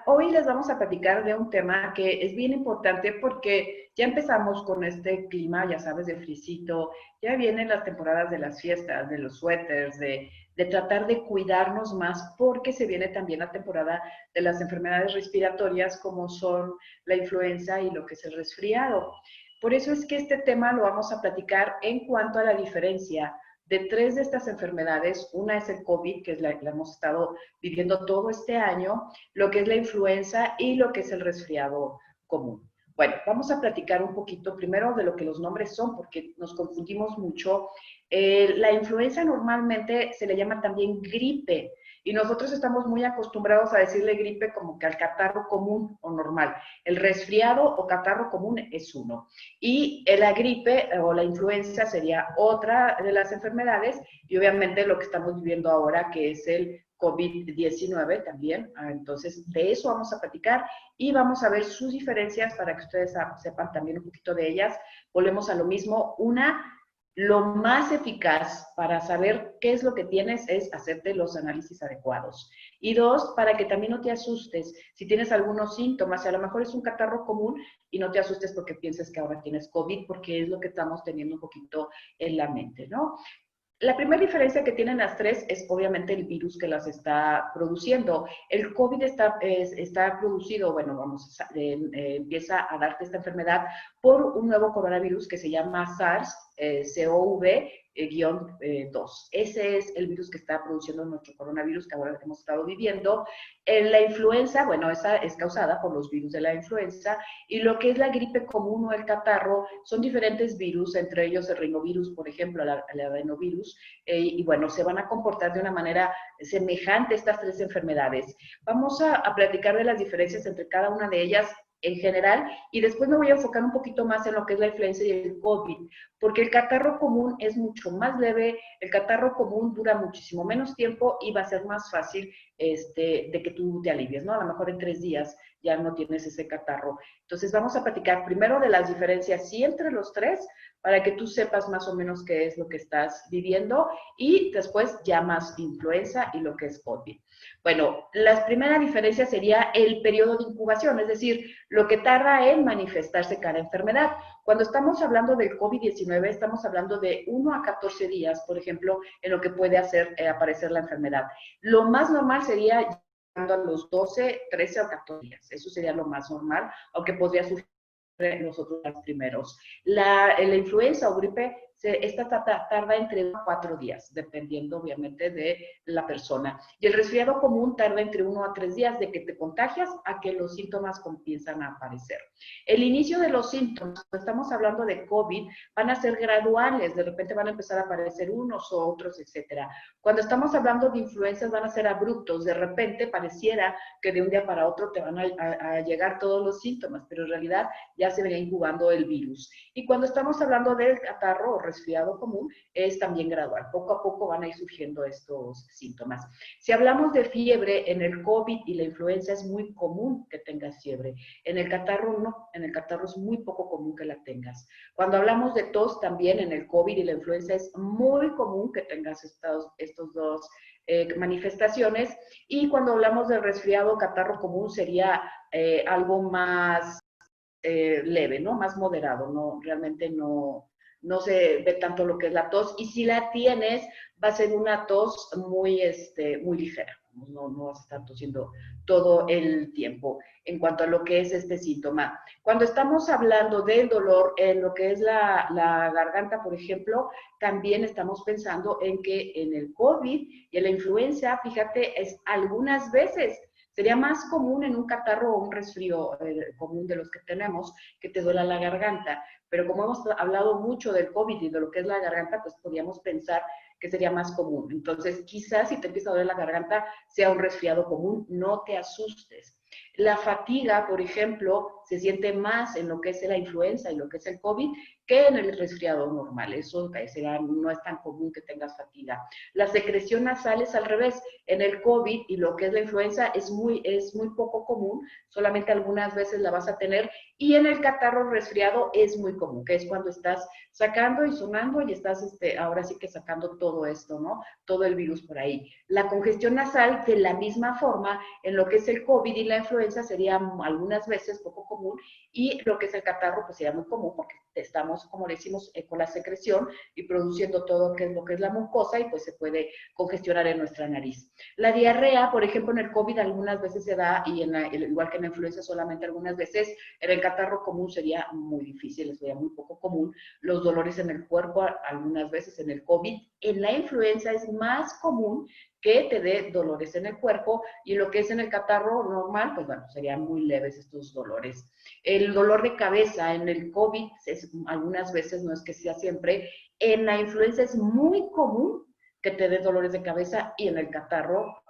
Hoy les vamos a platicar de un tema que es bien importante porque ya empezamos con este clima, ya sabes, de frisito, ya vienen las temporadas de las fiestas, de los suéteres, de tratar de cuidarnos más porque se viene también la temporada de las enfermedades respiratorias como son la influenza y lo que es el resfriado. Por eso es que este tema lo vamos a platicar en cuanto a la diferencia de tres de estas enfermedades. Una es el COVID, que es la hemos estado viviendo todo este año, lo que es la influenza y lo que es el resfriado común. Bueno, vamos a platicar un poquito primero de lo que los nombres son, porque nos confundimos mucho. La influenza normalmente se le llama también gripe, y nosotros estamos muy acostumbrados a decirle gripe como que al catarro común o normal. El resfriado o catarro común es uno. Y la gripe o la influenza sería otra de las enfermedades, y obviamente lo que estamos viviendo ahora, que es el COVID-19 también. Entonces, de eso vamos a platicar y vamos a ver sus diferencias para que ustedes sepan también un poquito de ellas. Volvemos a lo mismo. Una, lo más eficaz para saber qué es lo que tienes es hacerte los análisis adecuados. Y dos, para que también no te asustes si tienes algunos síntomas. A lo mejor es un catarro común y no te asustes porque pienses que ahora tienes COVID, porque es lo que estamos teniendo un poquito en la mente, ¿no? La primera diferencia que tienen las tres es obviamente el virus que las está produciendo. El COVID está producido, bueno, empieza a darte esta enfermedad por un nuevo coronavirus que se llama SARS-CoV-2. Ese es el virus que está produciendo nuestro coronavirus que ahora hemos estado viviendo. La influenza, bueno, esa es causada por los virus de la influenza, y lo que es la gripe común o el catarro son diferentes virus, entre ellos el rinovirus, por ejemplo, el adenovirus, y bueno, se van a comportar de una manera semejante estas tres enfermedades. Vamos a platicar de las diferencias entre cada una de ellas en general, y después me voy a enfocar un poquito más en lo que es la influenza y el COVID, porque el catarro común es mucho más leve, el catarro común dura muchísimo menos tiempo y va a ser más fácil de que tú te alivies, ¿no? A lo mejor en 3 días ya no tienes ese catarro. Entonces vamos a platicar primero de las diferencias, sí, entre los tres, para que tú sepas más o menos qué es lo que estás viviendo, y después ya más influenza y lo que es COVID. Bueno, la primera diferencia sería el periodo de incubación, es decir, lo que tarda en manifestarse cada enfermedad. Cuando estamos hablando del COVID-19, estamos hablando de 1 a 14 días, por ejemplo, en lo que puede hacer aparecer la enfermedad. Lo más normal sería a los 12, 13 o 14 días. Eso sería lo más normal, aunque podría surgir nosotros los primeros. La influenza o gripe, esta tarda entre 1 a 4 días, dependiendo obviamente de la persona. Y el resfriado común tarda entre 1 a 3 días de que te contagias a que los síntomas comienzan a aparecer. El inicio de los síntomas, cuando estamos hablando de COVID, van a ser graduales, de repente van a empezar a aparecer unos o otros, etcétera. Cuando estamos hablando de influencias, van a ser abruptos, de repente pareciera que de un día para otro te van a llegar todos los síntomas, pero en realidad ya se venía incubando el virus. Y cuando estamos hablando del catarro o resfriado común, es también gradual. Poco a poco van a ir surgiendo estos síntomas. Si hablamos de fiebre, en el COVID y la influenza es muy común que tengas fiebre. En el catarro no, en el catarro es muy poco común que la tengas. Cuando hablamos de tos, también en el COVID y la influenza es muy común que tengas estos dos manifestaciones. Y cuando hablamos del resfriado, catarro común sería algo más leve, ¿no? Más moderado, no, realmente no se ve tanto lo que es la tos, y si la tienes, va a ser una tos muy ligera, no vas a estar tosiendo todo el tiempo en cuanto a lo que es este síntoma. Cuando estamos hablando del dolor en lo que es la garganta, por ejemplo, también estamos pensando en que en el COVID y en la influenza, fíjate, es algunas veces sería más común en un catarro o un resfrío común de los que tenemos, que te duela la garganta. Pero como hemos hablado mucho del COVID y de lo que es la garganta, pues podríamos pensar que sería más común. Entonces, quizás si te empieza a doler la garganta, sea un resfriado común, no te asustes. La fatiga, por ejemplo, se siente más en lo que es la influenza y lo que es el COVID que en el resfriado normal. Eso no es tan común que tengas fatiga. La secreción nasal es al revés. En el COVID y lo que es la influenza es muy poco común, solamente algunas veces la vas a tener. Y en el catarro resfriado es muy común, que es cuando estás sacando y sonando y estás ahora sí que sacando todo esto, ¿no? Todo el virus por ahí. La congestión nasal, de la misma forma, en lo que es el COVID y la influenza sería algunas veces poco común, y lo que es el catarro pues sería muy común porque estamos, como decimos, con la secreción y produciendo todo lo que es la mucosa, y pues se puede congestionar en nuestra nariz. La diarrea, por ejemplo, en el COVID algunas veces se da, y igual que en la influenza solamente algunas veces. En el catarro común sería muy difícil, sería muy poco común. Los dolores en el cuerpo algunas veces en el COVID. En la influenza es más común que te dé dolores en el cuerpo, y lo que es en el catarro normal, pues bueno, serían muy leves estos dolores. El dolor de cabeza en el COVID algunas veces, no es que sea siempre. En la influenza es muy común que te dé dolores de cabeza, y en el catarro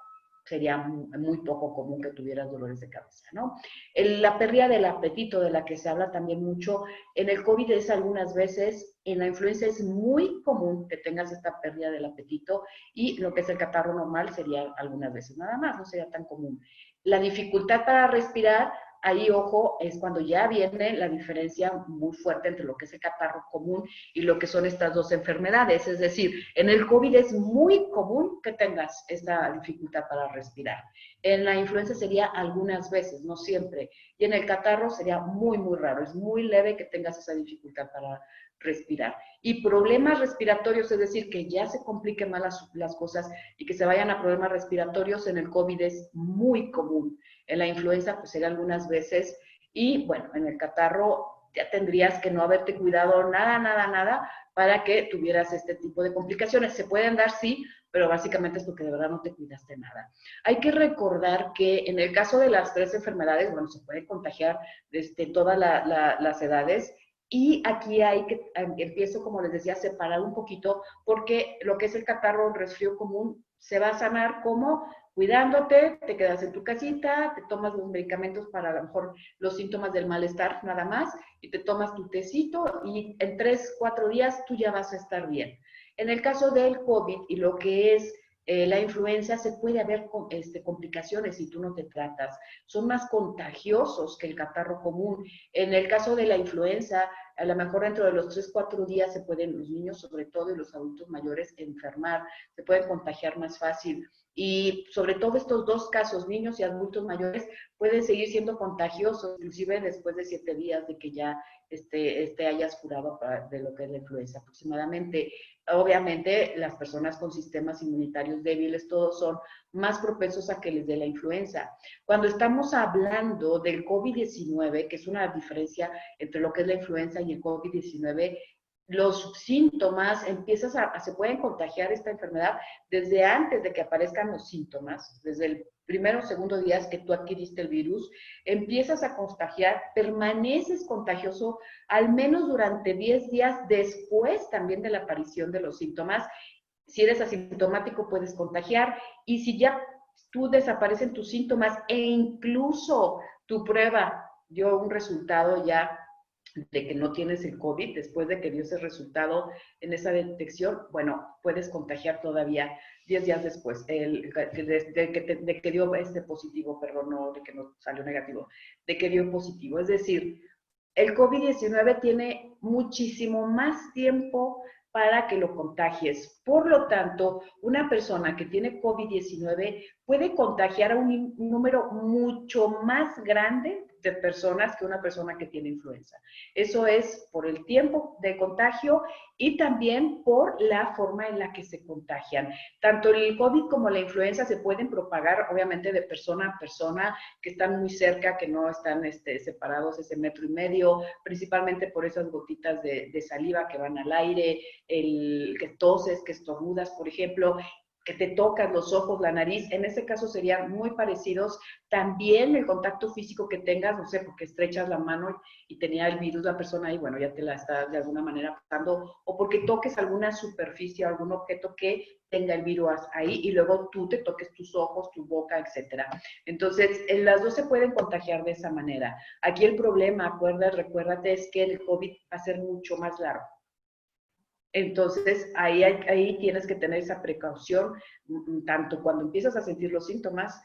sería muy poco común que tuvieras dolores de cabeza, ¿no? La pérdida del apetito, de la que se habla también mucho, en el COVID es algunas veces, en la influenza es muy común que tengas esta pérdida del apetito, y lo que es el catarro normal sería algunas veces nada más, no sería tan común. La dificultad para respirar, ahí, ojo, es cuando ya viene la diferencia muy fuerte entre lo que es el catarro común y lo que son estas dos enfermedades. Es decir, en el COVID es muy común que tengas esta dificultad para respirar. En la influenza sería algunas veces, no siempre. Y en el catarro sería muy raro. Es muy leve que tengas esa dificultad para respirar. Y problemas respiratorios, es decir, que ya se compliquen más las cosas y que se vayan a problemas respiratorios, en el COVID es muy común. En la influenza, pues sería algunas veces. Y bueno, en el catarro ya tendrías que no haberte cuidado nada para que tuvieras este tipo de complicaciones. Se pueden dar, sí, pero básicamente es porque de verdad no te cuidaste nada. Hay que recordar que en el caso de las tres enfermedades, bueno, se puede contagiar desde todas las edades. Y aquí empiezo, como les decía, a separar un poquito, porque lo que es el catarro, el resfrío común, se va a sanar como cuidándote, te quedas en tu casita, te tomas los medicamentos para a lo mejor los síntomas del malestar nada más, y te tomas tu tecito, y en 3, 4 días tú ya vas a estar bien. En el caso del COVID y lo que es la influenza, se puede haber complicaciones si tú no te tratas. Son más contagiosos que el catarro común. En el caso de la influenza, a lo mejor dentro de los 3, 4 días se pueden, los niños sobre todo y los adultos mayores, enfermar, se pueden contagiar más fácil. Y sobre todo estos dos casos, niños y adultos mayores, pueden seguir siendo contagiosos, inclusive después de 7 días de que ya hayas curado de lo que es la influenza aproximadamente. Obviamente, las personas con sistemas inmunitarios débiles, todos son más propensos a que les dé la influenza. Cuando estamos hablando del COVID-19, que es una diferencia entre lo que es la influenza y el COVID-19, los síntomas se pueden contagiar esta enfermedad desde antes de que aparezcan los síntomas, desde el primero o segundo día que tú adquiriste el virus, empiezas a contagiar, permaneces contagioso al menos durante 10 días después también de la aparición de los síntomas. Si eres asintomático puedes contagiar, y si ya tú desaparecen tus síntomas e incluso tu prueba dio un resultado ya de que no tienes el COVID, después de que dio ese resultado en esa detección, bueno, puedes contagiar todavía 10 días después, de que dio este positivo, perdón, no de que no salió negativo, de que dio positivo. Es decir, el COVID-19 tiene muchísimo más tiempo para que lo contagies. Por lo tanto, una persona que tiene COVID-19 puede contagiar a un número mucho más grande de personas que una persona que tiene influenza. Eso es por el tiempo de contagio y también por la forma en la que se contagian. Tanto el COVID como la influenza se pueden propagar, obviamente, de persona a persona, que están muy cerca, que no están separados ese 1,5 metros, principalmente por esas gotitas de saliva que van al aire, que toses, que estornudas, por ejemplo, que te tocas los ojos, la nariz. En este caso serían muy parecidos. También el contacto físico que tengas, no sé, porque estrechas la mano y tenía el virus la persona, y bueno, ya te la está de alguna manera pasando, o porque toques alguna superficie o algún objeto que tenga el virus ahí y luego tú te toques tus ojos, tu boca, etcétera. Entonces, en las dos se pueden contagiar de esa manera. Aquí el problema, recuérdate, es que el COVID va a ser mucho más largo. Entonces, ahí tienes que tener esa precaución, tanto cuando empiezas a sentir los síntomas,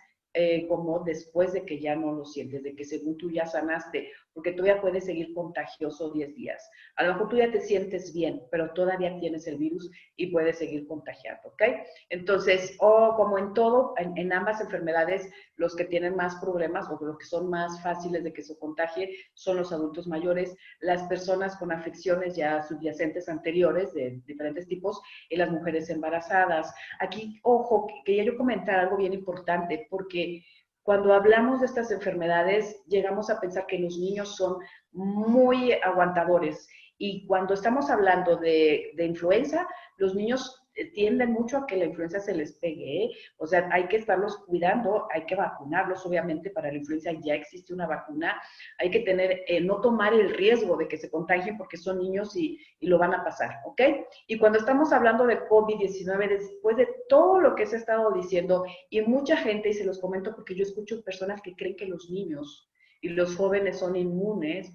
como después de que ya no lo sientes, de que según tú ya sanaste, porque todavía puedes seguir contagioso 10 días. A lo mejor tú ya te sientes bien, pero todavía tienes el virus y puedes seguir contagiando, ¿ok? Entonces, como en todo, en ambas enfermedades, los que tienen más problemas o los que son más fáciles de que se contagie son los adultos mayores, las personas con afecciones ya subyacentes anteriores de diferentes tipos y las mujeres embarazadas. Aquí, ojo, quería yo comentar algo bien importante, porque cuando hablamos de estas enfermedades, llegamos a pensar que los niños son muy aguantadores. Y cuando estamos hablando de influenza, los niños tienden mucho a que la influenza se les pegue, ¿eh? O sea, hay que estarlos cuidando, hay que vacunarlos, obviamente para la influenza ya existe una vacuna, hay que tener, no tomar el riesgo de que se contagien porque son niños y lo van a pasar, ¿ok? Y cuando estamos hablando de COVID-19, después de todo lo que se ha estado diciendo, y mucha gente, y se los comento porque yo escucho personas que creen que los niños y los jóvenes son inmunes,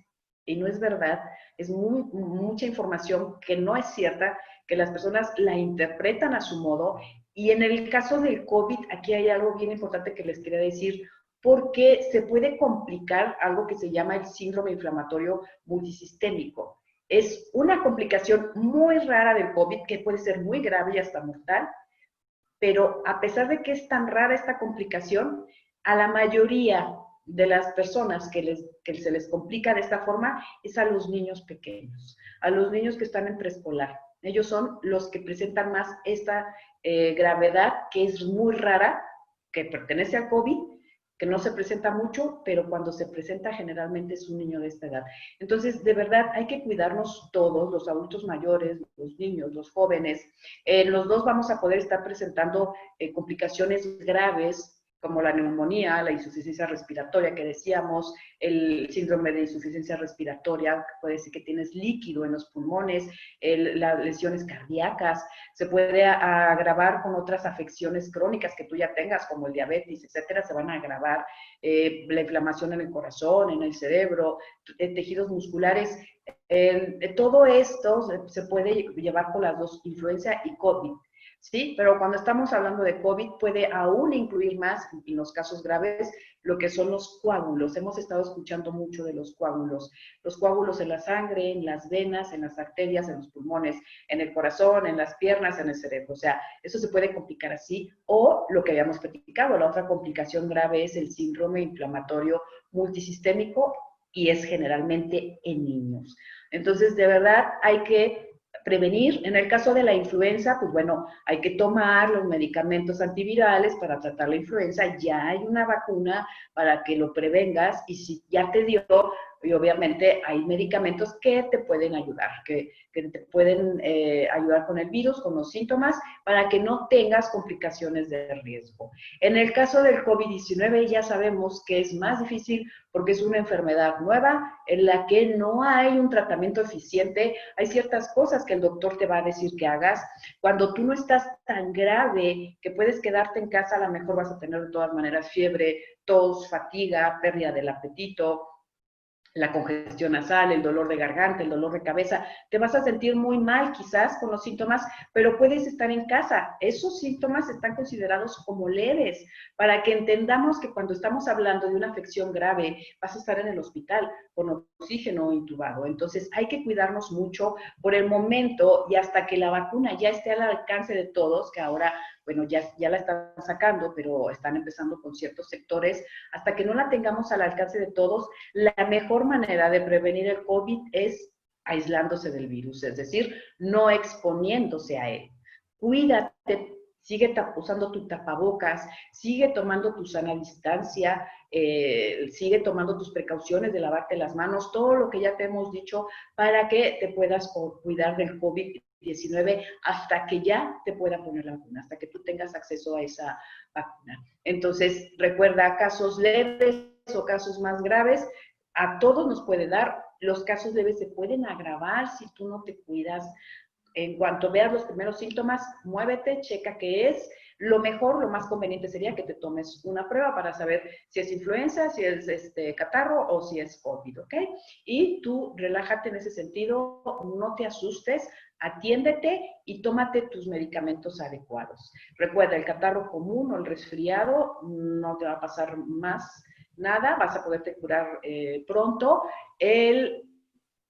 y no es verdad, es mucha información que no es cierta, que las personas la interpretan a su modo, y en el caso del COVID, aquí hay algo bien importante que les quería decir, porque se puede complicar algo que se llama el síndrome inflamatorio multisistémico. Es una complicación muy rara del COVID que puede ser muy grave y hasta mortal, pero a pesar de que es tan rara esta complicación, a la mayoría de las personas que se les complica de esta forma es a los niños pequeños, a los niños que están en preescolar. Ellos son los que presentan más esta gravedad, que es muy rara, que pertenece al COVID, que no se presenta mucho, pero cuando se presenta generalmente es un niño de esta edad. Entonces, de verdad, hay que cuidarnos todos, los adultos mayores, los niños, los jóvenes. Los dos vamos a poder estar presentando complicaciones graves como la neumonía, la insuficiencia respiratoria que decíamos, el síndrome de insuficiencia respiratoria, puede decir que tienes líquido en los pulmones, las lesiones cardíacas, se puede agravar con otras afecciones crónicas que tú ya tengas, como el diabetes, etcétera, se van a agravar, la inflamación en el corazón, en el cerebro, tejidos musculares, todo esto se puede llevar por las dos, influenza y COVID. ¿Sí? Pero cuando estamos hablando de COVID puede aún incluir más, en los casos graves, lo que son los coágulos. Hemos estado escuchando mucho de los coágulos en la sangre, en las venas, en las arterias, en los pulmones, en el corazón, en las piernas, en el cerebro. O sea, eso se puede complicar así. O lo que habíamos platicado, la otra complicación grave es el síndrome inflamatorio multisistémico y es generalmente en niños. Entonces, de verdad, hay que prevenir. En el caso de la influenza, pues bueno, hay que tomar los medicamentos antivirales para tratar la influenza. Ya hay una vacuna para que lo prevengas y si ya te dio, y obviamente hay medicamentos que te pueden ayudar, que te pueden ayudar con el virus, con los síntomas, para que no tengas complicaciones de riesgo. En el caso del COVID-19 ya sabemos que es más difícil porque es una enfermedad nueva en la que no hay un tratamiento eficiente. Hay ciertas cosas que el doctor te va a decir que hagas. Cuando tú no estás tan grave que puedes quedarte en casa, a lo mejor vas a tener de todas maneras fiebre, tos, fatiga, pérdida del apetito, la congestión nasal, el dolor de garganta, el dolor de cabeza, te vas a sentir muy mal quizás con los síntomas, pero puedes estar en casa. Esos síntomas están considerados como leves, para que entendamos que cuando estamos hablando de una afección grave, vas a estar en el hospital con oxígeno intubado. Entonces hay que cuidarnos mucho por el momento y hasta que la vacuna ya esté al alcance de todos, que ahora, bueno, ya la están sacando, pero están empezando con ciertos sectores, hasta que no la tengamos al alcance de todos, la mejor manera de prevenir el COVID es aislándose del virus, es decir, no exponiéndose a él. Cuídate, sigue usando tu tapabocas, sigue tomando tu sana distancia, sigue tomando tus precauciones de lavarte las manos, todo lo que ya te hemos dicho para que te puedas cuidar del COVID-19 hasta que ya te pueda poner la vacuna, hasta que tú tengas acceso a esa vacuna. Entonces, recuerda, casos leves o casos más graves, a todos nos puede dar. Los casos leves se pueden agravar si tú no te cuidas. En cuanto veas los primeros síntomas, muévete, checa qué es. Lo mejor, lo más conveniente sería que te tomes una prueba para saber si es influenza, si es catarro o si es COVID, ¿ok? Y tú relájate en ese sentido, no te asustes, atiéndete y tómate tus medicamentos adecuados. Recuerda, el catarro común o el resfriado no te va a pasar más nada, vas a poderte curar pronto.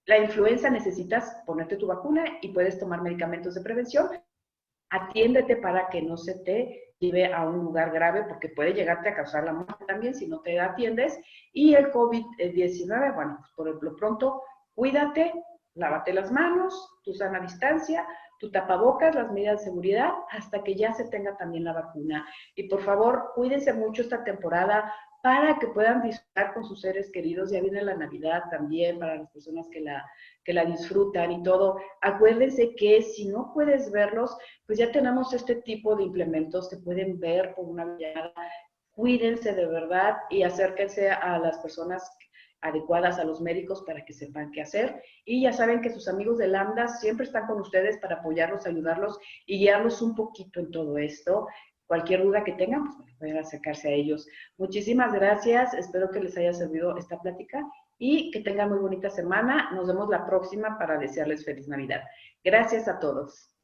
La influenza necesitas ponerte tu vacuna y puedes tomar medicamentos de prevención. Atiéndete para que no se te lleve a un lugar grave porque puede llegarte a causar la muerte también si no te atiendes. Y el COVID-19, bueno, pues por lo pronto, cuídate, lávate las manos, tu sana distancia, tu tapabocas, las medidas de seguridad, hasta que ya se tenga también la vacuna. Y por favor, cuídense mucho esta temporada para que puedan disfrutar con sus seres queridos. Ya viene la Navidad también para las personas que la disfrutan y todo. Acuérdense que si no puedes verlos, pues ya tenemos este tipo de implementos, se pueden ver con una mirada. Cuídense de verdad y acérquense a las personas adecuadas, a los médicos, para que sepan qué hacer. Y ya saben que sus amigos de Lambda siempre están con ustedes para apoyarlos, ayudarlos y guiarlos un poquito en todo esto. Cualquier duda que tengan, pues bueno, pueden acercarse a ellos. Muchísimas gracias, espero que les haya servido esta plática y que tengan muy bonita semana. Nos vemos la próxima para desearles feliz Navidad. Gracias a todos.